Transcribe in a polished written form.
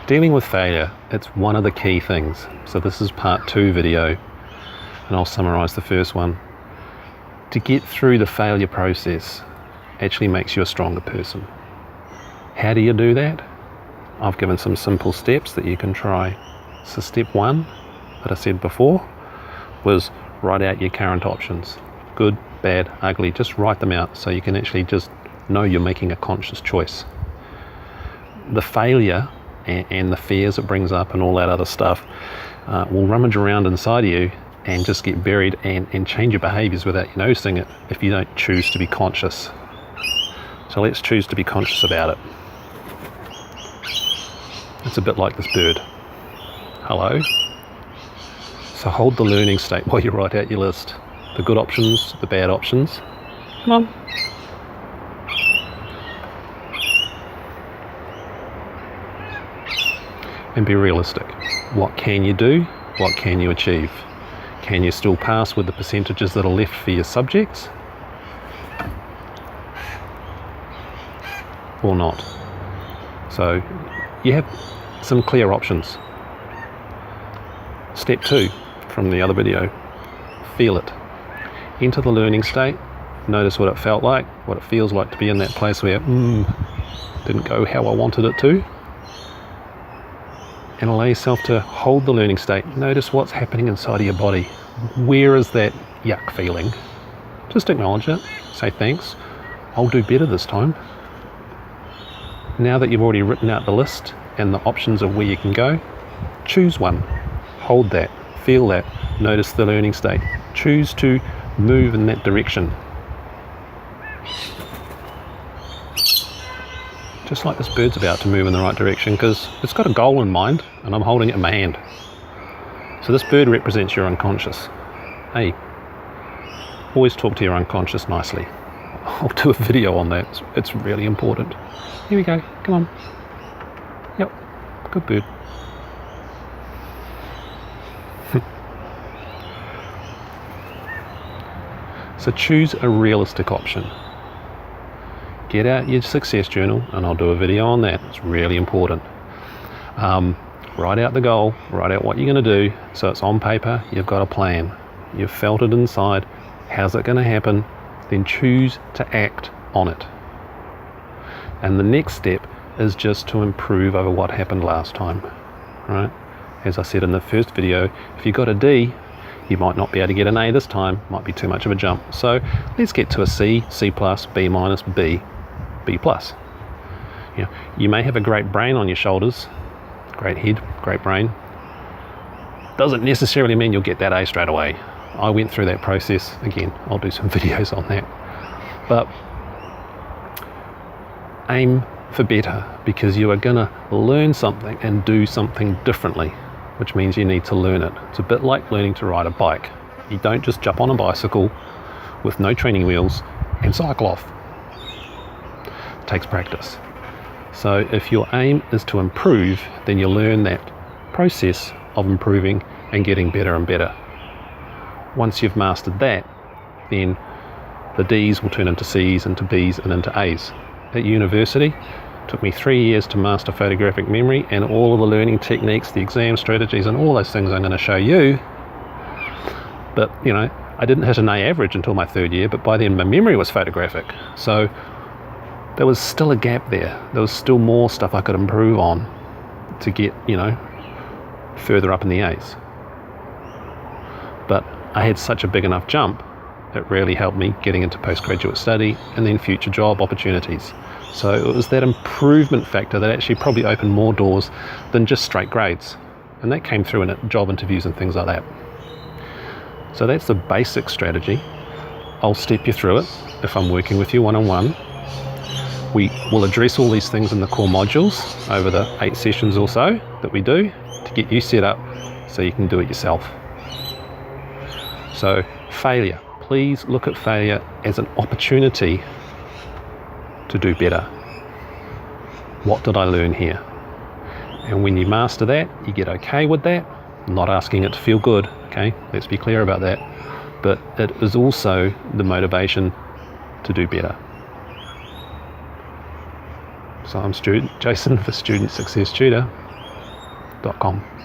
Dealing with failure, it's one of the key things. So this is part 2 video, and I'll summarize the first one. To get through the failure process actually makes you a stronger person. How do you do that? I've given some simple steps that you can try. So step 1, that I said before, was write out your current options. Good, bad, ugly, just write them out so you can actually just know you're making a conscious choice. The failure and the fears it brings up and all that other stuff will rummage around inside of you and just get buried and change your behaviours without you noticing it if you don't choose to be conscious. So let's choose to be conscious about it. It's a bit like this bird. Hello? So hold the learning state while you write out your list. The good options, the bad options. Come on. And be realistic. What can you do? What can you achieve? Can you still pass with the percentages that are left for your subjects? Or not? So you have some clear options. Step 2 from the other video, feel it. Enter the learning state, notice what it felt like, what it feels like to be in that place where didn't go how I wanted it to. And allow yourself to hold the learning state. Notice what's happening inside of your body. Where is that yuck feeling? Just acknowledge it, say thanks, I'll do better this time. Now that you've already written out the list and the options of where you can go, choose one. Hold that, feel that, notice the learning state. Choose to move in that direction. Just like this bird's about to move in the right direction because it's got a goal in mind and I'm holding it in my hand. So this bird represents your unconscious. Hey, always talk to your unconscious nicely. I'll do a video on that, it's really important. Here we go, come on. Yep, good bird. So choose a realistic option. Get out your success journal, and I'll do a video on that. It's really important. Write out the goal, write out what you're going to do, so it's on paper, you've got a plan. You've felt it inside, how's it going to happen? Then choose to act on it. And the next step is just to improve over what happened last time, right? As I said in the first video, if you got a D, you might not be able to get an A this time, might be too much of a jump. So let's get to a C, C+, B minus, B, B plus. You may have a great brain on your shoulders, great head, great brain. Doesn't necessarily mean you'll get that A straight away. I went through that process. Again, I'll do some videos on that. But aim for better because you are gonna learn something and do something differently, which means you need to learn it. It's a bit like learning to ride a bike. You don't just jump on a bicycle with no training wheels and cycle off. It takes practice. So if your aim is to improve, then you learn that process of improving and getting better and better. Once you've mastered that, then the D's will turn into C's, into B's and into A's. At university, it took me 3 years to master photographic memory and all of the learning techniques, the exam strategies and all those things I'm going to show you. But I didn't hit an A average until my 3rd year, but by then my memory was photographic. So there was still a gap there. There was still more stuff I could improve on to get, further up in the A's. But I had such a big enough jump, it really helped me getting into postgraduate study and then future job opportunities. So it was that improvement factor that actually probably opened more doors than just straight grades. And that came through in job interviews and things like that. So that's the basic strategy. I'll step you through it if I'm working with you one-on-one. We will address all these things in the core modules over the 8 sessions or so that we do to get you set up so you can do it yourself. So failure. Please look at failure as an opportunity to do better. What did I learn here? And when you master that, you get okay with that. I'm not asking it to feel good, okay? Let's be clear about that. But it is also the motivation to do better. So I'm Jason for Student Success Tutor. magpie.com.